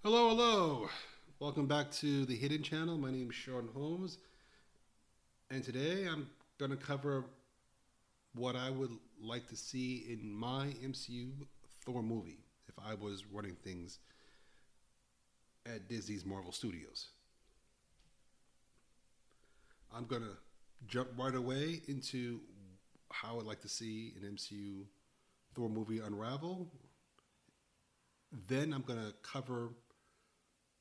Hello, hello. Welcome back to the Hidden Channel. My name is Sean Holmes, and today I'm going to cover what I would like to see in my MCU Thor movie if I was running things at Disney's Marvel Studios. I'm going to jump right away into how I'd like to see an MCU Thor movie unravel. Then I'm going to cover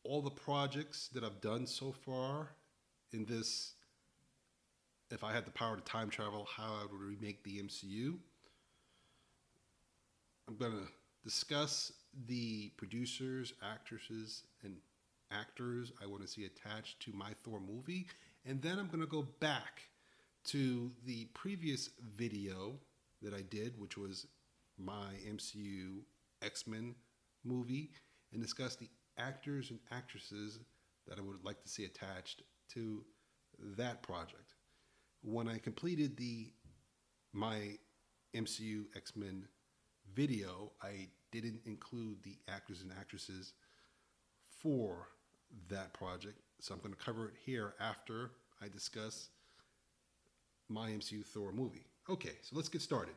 all the projects that I've done so far in this. If I had the power to time travel, how I would remake the MCU. I'm going to discuss the producers, actresses, and actors I want to see attached to my Thor movie. And then I'm going to go back to the previous video that I did, which was my MCU X-Men movie, and discuss the actors and actresses that I would like to see attached to that project. When I completed the my MCU X-Men video, I didn't include the actors and actresses for that project. So I'm going to cover it here after I discuss my MCU Thor movie. Okay, so let's get started.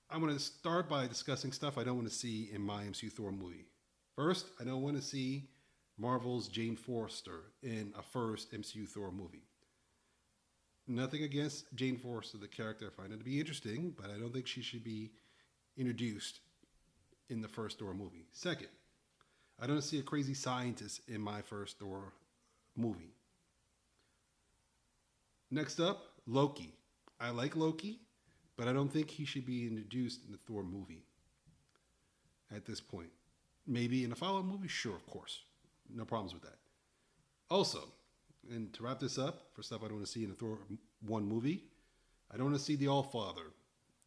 I'm going to start by discussing stuff I don't want to see in my MCU Thor movie. First, I don't want to see Marvel's Jane Foster in a first MCU Thor movie. Nothing against Jane Foster, the character. I find it to be interesting, but I don't think she should be introduced in the first Thor movie. Second, I don't see a crazy scientist in my first Thor movie. Next up, Loki. I like Loki, but I don't think he should be introduced in the Thor movie at this point. Maybe in a follow-up movie? Sure, of course. No problems with that. Also, and to wrap this up, for stuff I don't want to see in a Thor 1 movie, I don't want to see the All-Father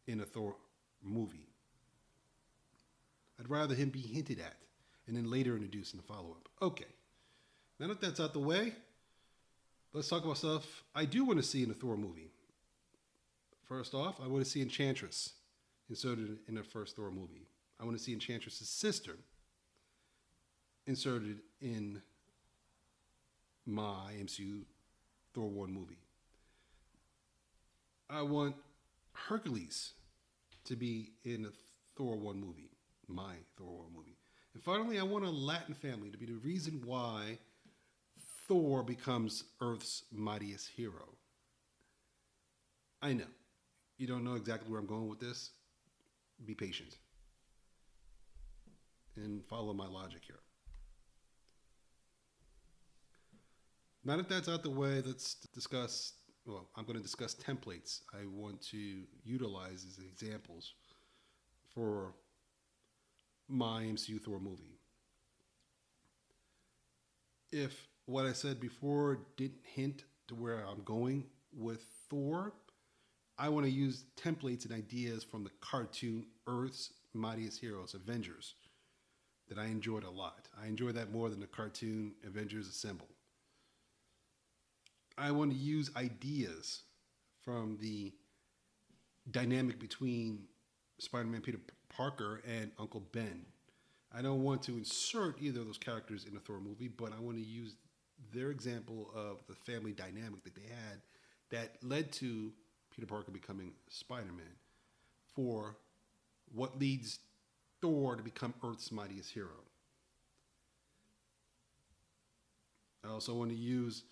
in a Thor movie. I'd rather him be hinted at and then later introduced in the follow-up. Okay. Now that that's out the way, let's talk about stuff I do want to see in a Thor movie. First off, I want to see Enchantress inserted in the first Thor movie. I want to see Enchantress's sister inserted in my MCU Thor 1 movie. I want Hercules to be in a Thor 1 movie, my Thor 1 movie. And finally, I want a Latin family to be the reason why Thor becomes Earth's mightiest hero. I know. You don't know exactly where I'm going with this. Be patient and follow my logic here. Now that that's out the way, let's discuss. Well, I'm going to discuss templates I want to utilize as examples for my MCU Thor movie. If what I said before didn't hint to where I'm going with Thor, I want to use templates and ideas from the cartoon Earth's Mightiest Heroes, Avengers, that I enjoyed a lot. I enjoyed that more than the cartoon Avengers Assemble. I want to use ideas from the dynamic between Spider-Man Peter Parker and Uncle Ben. I don't want to insert either of those characters in a Thor movie, but I want to use their example of the family dynamic that they had that led to Peter Parker becoming Spider-Man for what leads Thor to become Earth's mightiest hero. I also want to use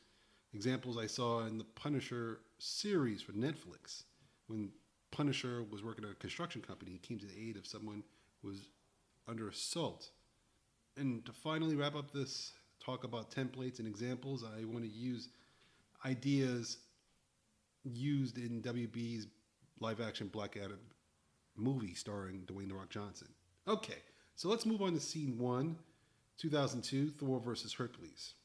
examples I saw in the Punisher series for Netflix. When Punisher was working at a construction company, he came to the aid of someone who was under assault. And to finally wrap up this talk about templates and examples, I want to use ideas used in WB's live-action Black Adam movie starring Dwayne "The Rock" Johnson. Okay, so let's move on to scene 1, 2002, Thor versus Hercules.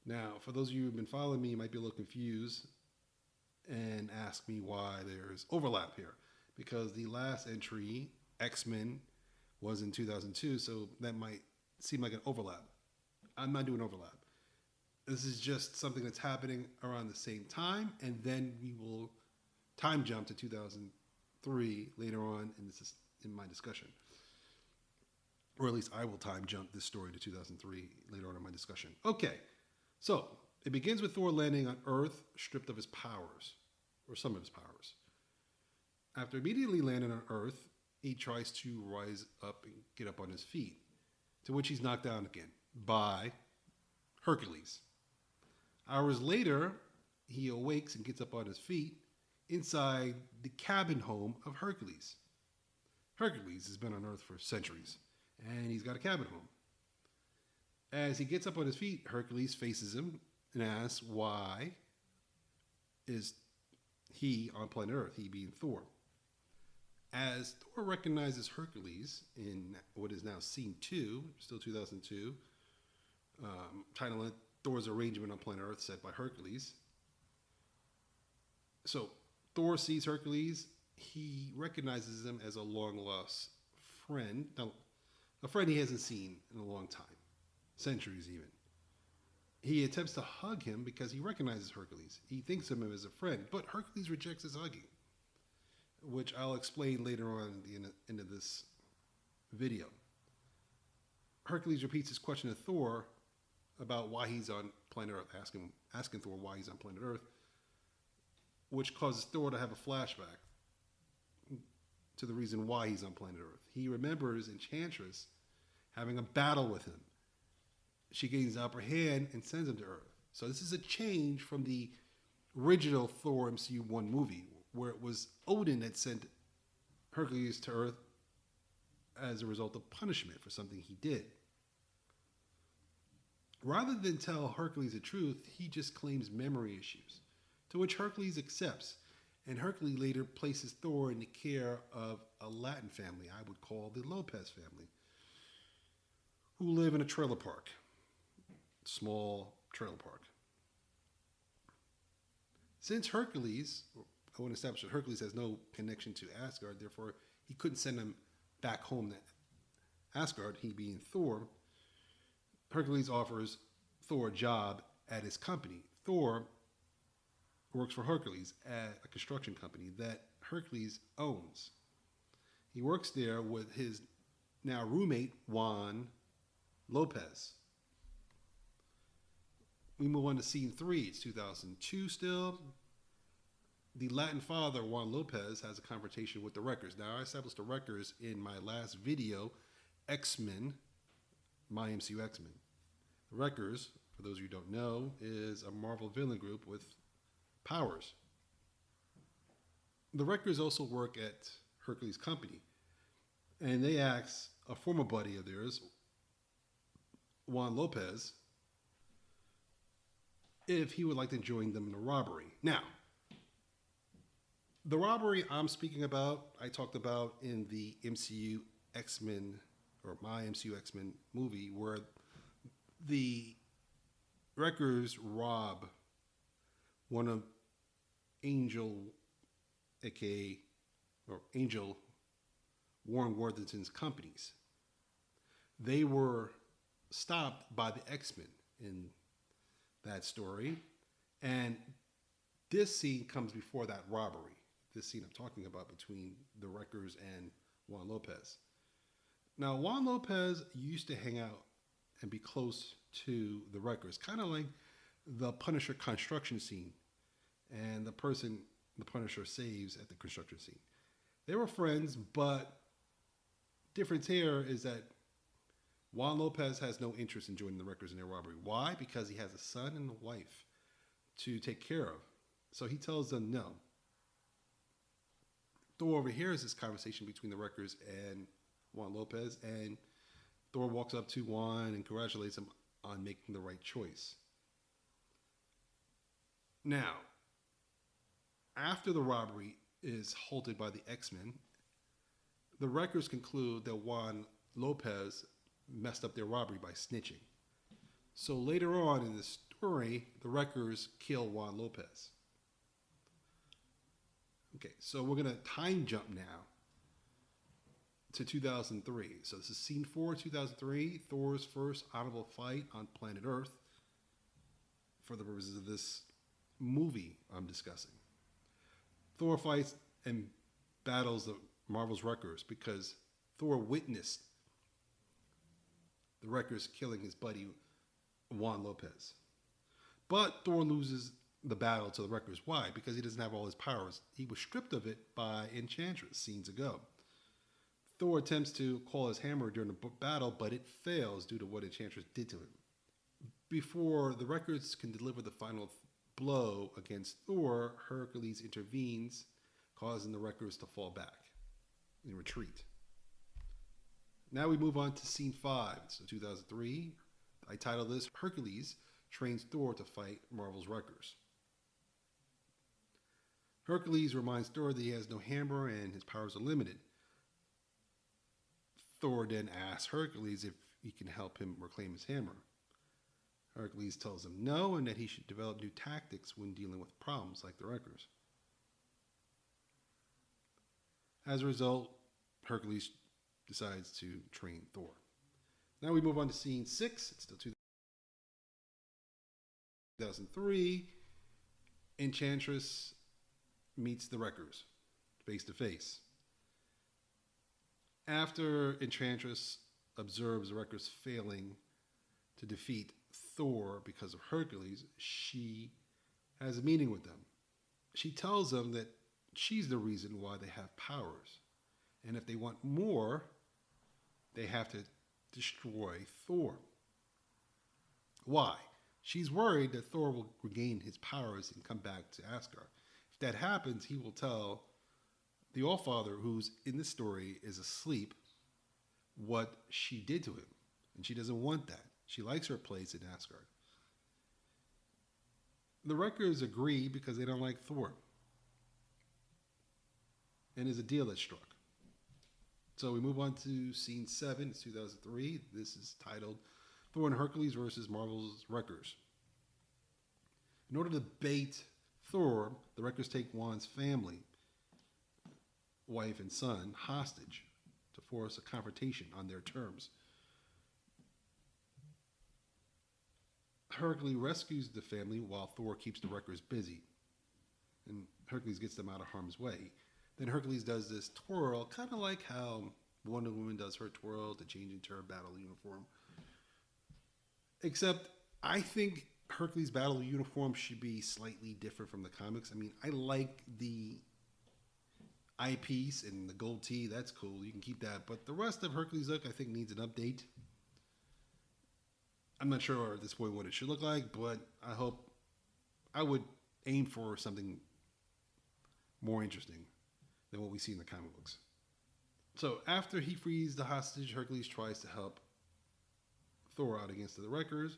Now, for those of you who have been following me, you might be a little confused and ask me why there's overlap here. Because the last entry, X-Men, was in 2002, so that might seem like an overlap. I'm not doing overlap. This is just something that's happening around the same time, and then we will time jump to 2003 later on in my discussion. or at least I will time jump this story to 2003 later on in my discussion. Okay, so it begins with Thor landing on Earth, stripped of his powers, or some of his powers. After immediately landing on Earth, he tries to rise up and get up on his feet, to which he's knocked down again by Hercules. Hours later, he awakes and gets up on his feet inside the cabin home of Hercules. Hercules has been on Earth for centuries, and he's got a cabin home. As he gets up on his feet, Hercules faces him and asks why is he on planet Earth, he being Thor. As Thor recognizes Hercules in what is now scene 2, still 2002, titled Thor's Arrangement on Planet Earth, set by Hercules. So Thor sees Hercules. He recognizes him as a long-lost friend. Now, a friend he hasn't seen in a long time, centuries even. He attempts to hug him because he recognizes Hercules. He thinks of him as a friend, but Hercules rejects his hugging, which I'll explain later on at the end of this video. Hercules repeats his question to Thor about why he's on planet Earth, asking Thor why he's on planet Earth, which causes Thor to have a flashback to the reason why he's on planet Earth. He remembers Enchantress having a battle with him. She gains the upper hand and sends him to Earth. So this is a change from the original Thor MCU 1 movie, where it was Odin that sent Hercules to Earth as a result of punishment for something he did. Rather than tell Hercules the truth, he just claims memory issues, to which Hercules accepts, and Hercules later places Thor in the care of a Latin family I would call the Lopez family, who live in a trailer park, small trailer park. Since Hercules, I want to establish that Hercules has no connection to Asgard, therefore he couldn't send him back home to Asgard, he being Thor. Hercules offers Thor a job at his company. Thor works for Hercules at a construction company that Hercules owns. He works there with his now roommate, Juan Lopez. We move on to scene 3. It's 2002 still. The Latin father, Juan Lopez, has a confrontation with the Wreckers. Now, I established the Wreckers in my last video, X-Men, my MCU X-Men. The Wreckers, for those of you who don't know, is a Marvel villain group with powers. The Wreckers also work at Hercules' company, and they ask a former buddy of theirs, Juan Lopez, if he would like to join them in a robbery. Now, the robbery I'm speaking about, I talked about in the MCU X-Men, or my MCU X-Men movie, where the Wreckers rob one of Angel, aka, or Angel Warren Worthington's companies. They were stopped by the X-Men in that story, and this scene comes before that robbery. This scene I'm talking about between the Wreckers and Juan Lopez. Now, Juan Lopez used to hang out and be close to the Wreckers, kind of like the Punisher construction scene and the person the Punisher saves at the construction scene. They were friends, but difference here is that Juan Lopez has no interest in joining the Wreckers in their robbery. Why? Because he has a son and a wife to take care of. So he tells them no. Thor overhears this conversation between the Wreckers and Juan Lopez, and Thor walks up to Juan and congratulates him on making the right choice. Now, after the robbery is halted by the X-Men, the Wreckers conclude that Juan Lopez messed up their robbery by snitching. So later on in the story, the Wreckers kill Juan Lopez. Okay, so we're going to time jump now to 2003. So this is scene 4, 2003, Thor's first honorable fight on planet Earth for the purposes of this movie I'm discussing. Thor fights and battles the Marvel's Wreckers because Thor witnessed the Wreckers killing his buddy Juan Lopez. But Thor loses the battle to the Wreckers. Why? Because he doesn't have all his powers. He was stripped of it by Enchantress scenes ago. Thor attempts to call his hammer during the battle, but it fails due to what Enchantress did to him. Before the Wreckers can deliver the final blow against Thor, Hercules intervenes, causing the Wreckers to fall back in retreat. Now we move on to scene 5. So 2003. I titled this Hercules Trains Thor to Fight Marvel's Wreckers. Hercules reminds Thor that he has no hammer and his powers are limited. Thor then asks Hercules if he can help him reclaim his hammer. Hercules tells him no, and that he should develop new tactics when dealing with problems like the Wreckers. As a result, Hercules decides to train Thor. Now we move on to scene 6. It's still 2003. Enchantress meets the Wreckers face to face. After Enchantress observes the Wreckers failing to defeat Thor because of Hercules, she has a meeting with them. She tells them that she's the reason why they have powers. And if they want more, they have to destroy Thor. Why? She's worried that Thor will regain his powers and come back to Asgard. If that happens, he will tell the Allfather, who's in the story is asleep, what she did to him. And she doesn't want that. She likes her place in Asgard. The Wreckers agree because they don't like Thor. And there's a deal that's struck. So we move on to scene 7. It's 2003. This is titled Thor and Hercules versus Marvel's Wreckers. In order to bait Thor, the Wreckers take Juan's family, wife and son, hostage to force a confrontation on their terms. Hercules rescues the family while Thor keeps the Wreckers busy. And Hercules gets them out of harm's way. Then Hercules does this twirl, kind of like how Wonder Woman does her twirl to change into her battle uniform. Except I think Hercules' battle uniform should be slightly different from the comics. I mean, I like the eyepiece and the gold tee. That's cool. You can keep that. But the rest of Hercules' look, I think, needs an update. I'm not sure at this point what it should look like, but I would aim for something more interesting than what we see in the comic books. So after he frees the hostage, Hercules tries to help Thor out against the Wreckers,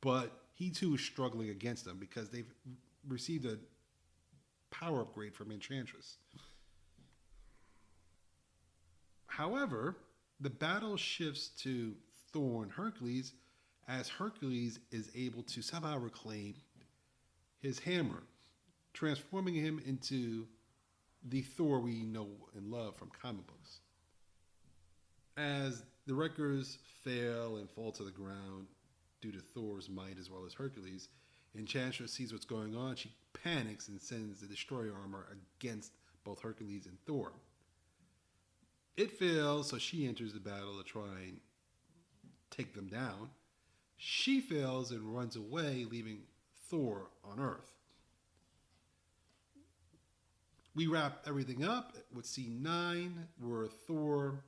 but he too is struggling against them because they've received a power upgrade from Enchantress. However, the battle shifts to Thor and Hercules as Hercules is able to somehow reclaim his hammer, transforming him into the Thor we know and love from comic books. As the Wreckers fail and fall to the ground due to Thor's might as well as Hercules, Enchantress sees what's going on. She panics and sends the Destroyer armor against both Hercules and Thor. It fails, so she enters the battle to try and take them down. She fails and runs away, leaving Thor on Earth. We wrap everything up with scene 9, where Thor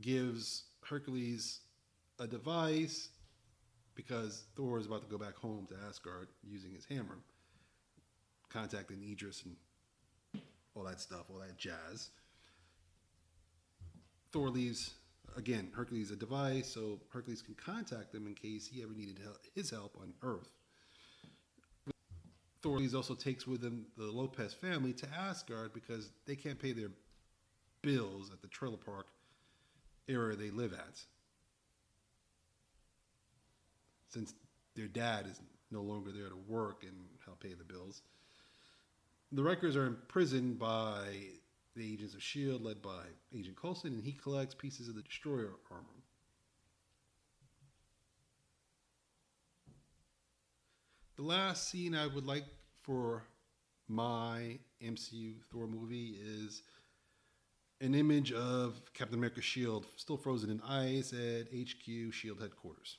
gives Hercules a device because Thor is about to go back home to Asgard using his hammer, contacting Idris and all that stuff, all that jazz. Thor leaves, again, Hercules a device so Hercules can contact him in case he ever needed his help on Earth. Thor also takes with him the Lopez family to Asgard because they can't pay their bills at the trailer park area they live at, since their dad is no longer there to work and help pay the bills. The Wreckers are imprisoned by the Agents of S.H.I.E.L.D. led by Agent Coulson, and he collects pieces of the Destroyer armor. The last scene I would like for my MCU Thor movie is an image of Captain America's shield still frozen in ice at HQ Shield headquarters.